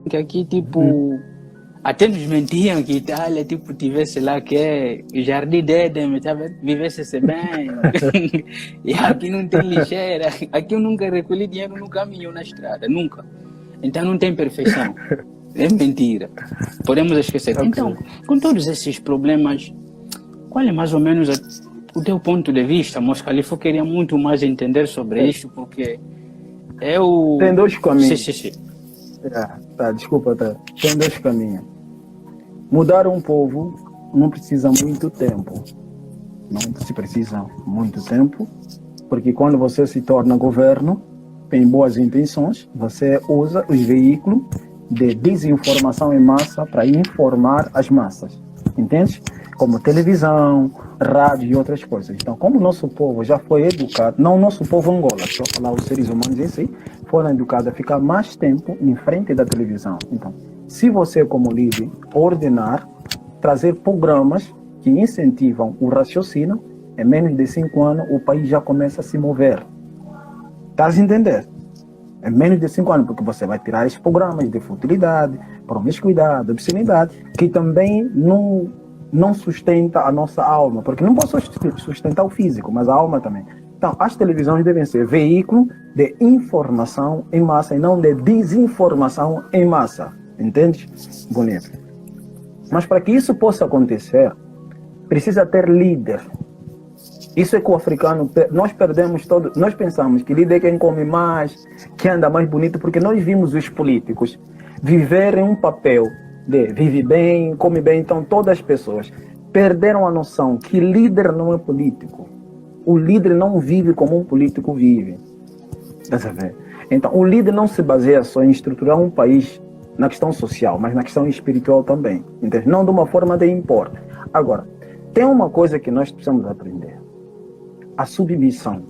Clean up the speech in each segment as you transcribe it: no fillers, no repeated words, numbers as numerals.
que aqui, tipo, até nos mentiam que Itália, tipo, tivesse lá que é Jardim Éden, sabe? Vivesse-se bem. E aqui não tem lixeira. Aqui eu nunca recolhi dinheiro no caminho, na estrada, nunca. Então não tem perfeição. É mentira. Podemos esquecer. Ok. Então, com todos esses problemas, qual é mais ou menos o teu ponto de vista, Moscalifo? Eu queria muito mais entender sobre isso, porque Tem eu... dois Sim, caminhos. sim, sim. Tá, desculpa, tá. Tem dois caminhos. Mudar um povo não precisa muito tempo. Não se precisa muito tempo, porque quando você se torna governo, tem boas intenções, você usa os veículos de desinformação em massa para informar as massas. Entende? Como televisão, rádio e outras coisas. Então, como o nosso povo já foi educado, não o nosso povo Angola, só falar os seres humanos em si, foram educados a ficar mais tempo em frente da televisão. Então, se você, como líder, ordenar, trazer programas que incentivam o raciocínio, em menos de 5 anos o país já começa a se mover. Estás a entender? Em menos de 5 anos, porque você vai tirar esses programas de futilidade, promiscuidade, obscenidade, que também não sustenta a nossa alma, porque não pode sustentar o físico, mas a alma também. Então, as televisões devem ser veículo de informação em massa e não de desinformação em massa. Entende? Bonito. Mas para que isso possa acontecer, precisa ter líder. Isso é que o africano, nós perdemos todo, nós pensamos que líder é quem come mais, que anda mais bonito, porque nós vimos os políticos viverem um papel de vive bem, come bem, então todas as pessoas perderam a noção que líder não é político. O líder não vive como um político vive. Então, o líder não se baseia só em estruturar um país na questão social, mas na questão espiritual também. Entende? Não de uma forma de impor. Agora, tem uma coisa que nós precisamos aprender. A submissão.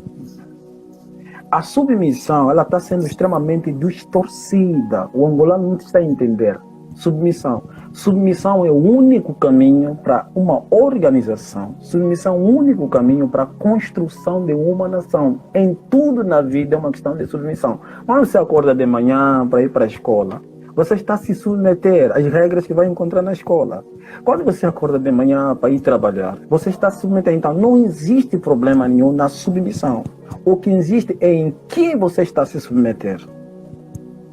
A submissão, ela está sendo extremamente distorcida. O angolano não está a entender. Submissão. Submissão é o único caminho para uma organização. Submissão é o único caminho para a construção de uma nação. Em tudo na vida é uma questão de submissão. Quando você acorda de manhã para ir para a escola, você está a se submeter às regras que vai encontrar na escola. Quando você acorda de manhã para ir trabalhar, você está a se submeter. Então, não existe problema nenhum na submissão. O que existe é em que você está a se submeter.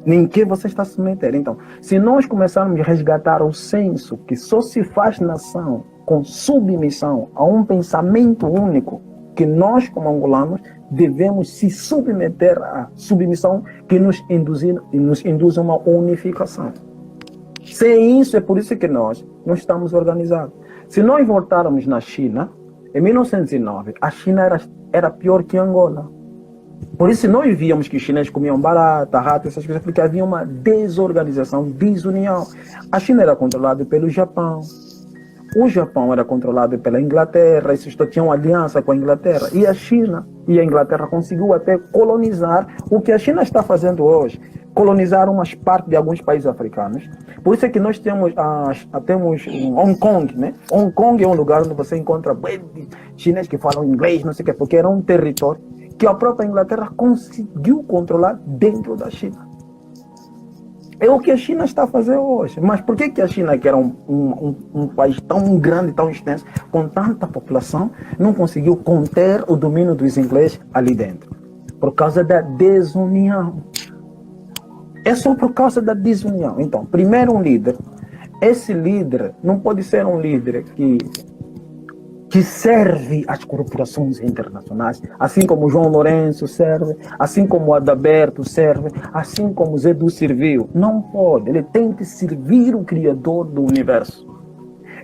Em que você está a se submeter. Então, se nós começarmos a resgatar o senso que só se faz nação com submissão a um pensamento único, que nós, como angolanos, devemos se submeter à submissão que nos induz a uma unificação. Sem isso, é por isso que nós não estamos organizados. Se nós voltarmos na China, em 1909, a China era pior que Angola. Por isso nós víamos que os chineses comiam barata, rato, essas coisas, porque havia uma desorganização, desunião. A China era controlada pelo Japão. O Japão era controlado pela Inglaterra, esses tinham aliança com a Inglaterra. E a China e a Inglaterra conseguiu até colonizar o que a China está fazendo hoje. Colonizar umas partes de alguns países africanos. Por isso é que nós temos Hong Kong, né? Hong Kong é um lugar onde você encontra chineses que falam inglês, não sei o quê, porque era um território que a própria Inglaterra conseguiu controlar dentro da China. É o que a China está a fazer hoje. Mas por que a China, que era um país tão grande, tão extenso, com tanta população, não conseguiu conter o domínio dos ingleses ali dentro? Por causa da desunião. É só por causa da desunião. Então, primeiro um líder. Esse líder não pode ser um líder que serve às corporações internacionais, assim como João Lourenço serve, assim como Adalberto serve, assim como Zedu serviu. Não pode, ele tem que servir o Criador do Universo.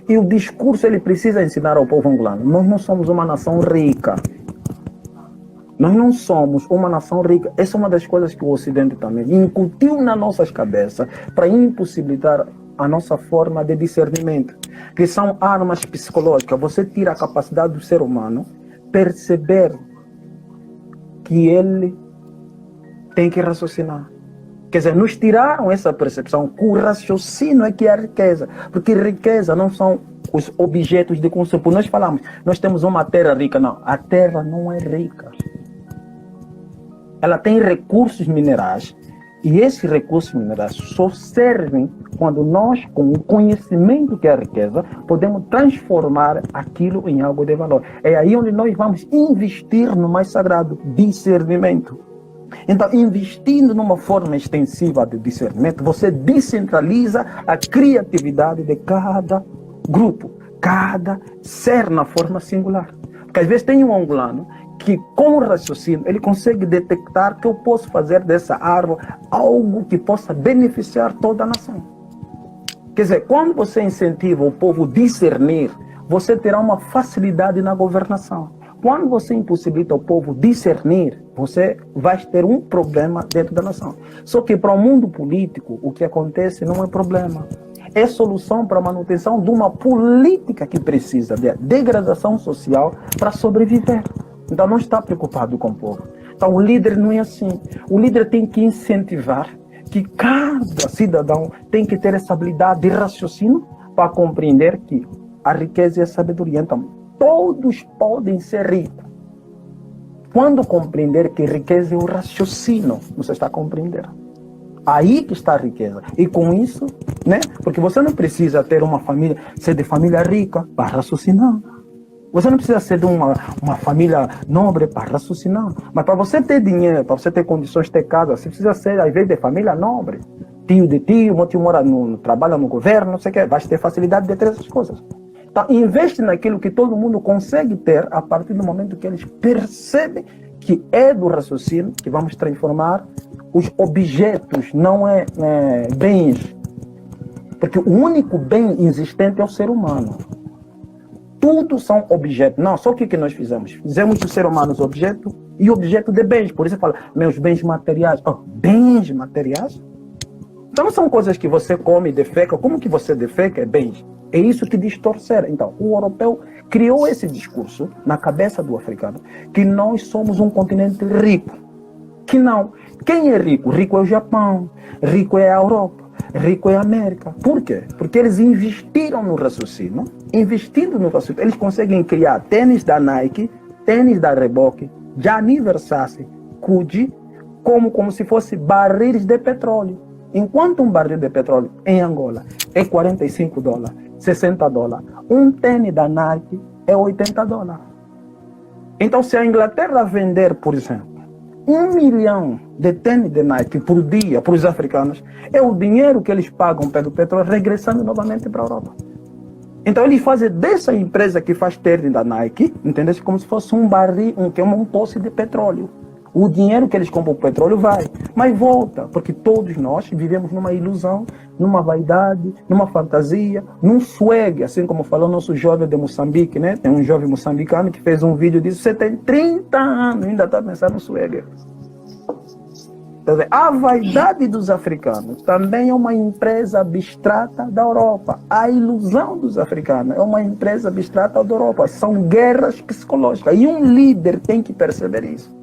E o discurso ele precisa ensinar ao povo angolano. Nós não somos uma nação rica. Nós não somos uma nação rica. Essa é uma das coisas que o Ocidente também incutiu nas nossas cabeças para impossibilitar a nossa forma de discernimento, que são armas psicológicas. Você tira a capacidade do ser humano perceber que ele tem que raciocinar. Quer dizer, nos tiraram essa percepção que o raciocínio é que é a riqueza, porque riqueza não são os objetos de consumo. Nós falamos, nós temos uma terra rica. Não, a terra não é rica. Ela tem recursos minerais E esses recursos minerais só servem quando nós, com o conhecimento que é a riqueza, podemos transformar aquilo em algo de valor. É aí onde nós vamos investir no mais sagrado, discernimento. Então, investindo numa forma extensiva de discernimento, você descentraliza a criatividade de cada grupo, cada ser na forma singular. Porque às vezes tem um angolano que, com o raciocínio, ele consegue detectar que eu posso fazer dessa árvore algo que possa beneficiar toda a nação. Quer dizer, quando você incentiva o povo a discernir, você terá uma facilidade na governação. Quando você impossibilita o povo discernir, você vai ter um problema dentro da nação. Só que para o mundo político, o que acontece não é problema. É solução para a manutenção de uma política que precisa de degradação social para sobreviver. Então não está preocupado com o povo. Então o líder não é assim. O líder tem que incentivar que cada cidadão tem que ter essa habilidade de raciocínio para compreender que a riqueza é a sabedoria. Então, todos podem ser ricos. Quando compreender que riqueza é o raciocínio, você está compreendendo. Aí que está a riqueza. E com isso, né? Porque você não precisa ter uma família, ser de família rica para raciocinar. Você não precisa ser de uma família nobre para raciocinar. Mas para você ter dinheiro, para você ter condições de ter casa, você precisa ser, às vezes, de família nobre. Tio de tio, meu tio mora trabalha no governo, não sei o que. Vai ter facilidade de ter essas coisas. Então, investe naquilo que todo mundo consegue ter a partir do momento que eles percebem que é do raciocínio que vamos transformar os objetos, não bens. Porque o único bem existente é o ser humano. Tudo são objetos. Não, só o que nós fizemos? Fizemos o ser humano objeto e objeto de bens. Por isso fala, meus bens materiais. Oh, bens materiais? Então não são coisas que você come e defeca. Como que você defeca é bens? É isso que distorcer. Então, o europeu criou esse discurso na cabeça do africano, que nós somos um continente rico. Que não. Quem é rico? Rico é o Japão, rico é a Europa, rico é a América. Por quê? Porque eles investiram no raciocínio. Investindo no raciocínio, eles conseguem criar tênis da Nike, tênis da Reebok, Gianni Versace, Gucci, como se fosse barris de petróleo. Enquanto um barril de petróleo em Angola é $45, $60, um tênis da Nike é $80. Então, se a Inglaterra vender, por exemplo, 1 milhão de tênis de Nike por dia para os africanos, é o dinheiro que eles pagam pelo petróleo regressando novamente para a Europa. Então, eles fazem dessa empresa que faz tênis da Nike, entendeu? Como se fosse um barril, um poço de petróleo. O dinheiro que eles compram o petróleo vai, mas volta, porque todos nós vivemos numa ilusão, numa vaidade, numa fantasia, num swag, assim como falou nosso jovem de Moçambique, né? Tem um jovem moçambicano que fez um vídeo disso, você tem 30 anos e ainda está pensando no swag. A vaidade dos africanos também é uma empresa abstrata da Europa. A ilusão dos africanos é uma empresa abstrata da Europa. São guerras psicológicas. E um líder tem que perceber isso.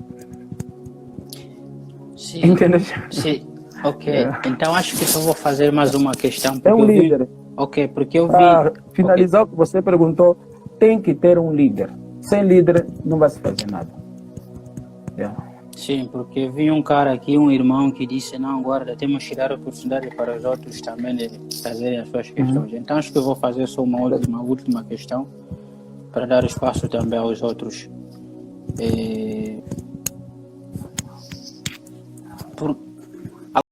Sim, entendeu? Sim, ok. Então acho que só vou fazer mais uma questão. É um líder. Ok, porque eu vi... Para finalizar o que você perguntou, tem que ter um líder. Sem líder não vai se fazer nada. Sim, porque vi um cara aqui, um irmão, que disse, não, guarda, temos que dar oportunidade para os outros também de fazerem as suas questões. Então acho que eu vou fazer só uma última questão para dar espaço também aos outros.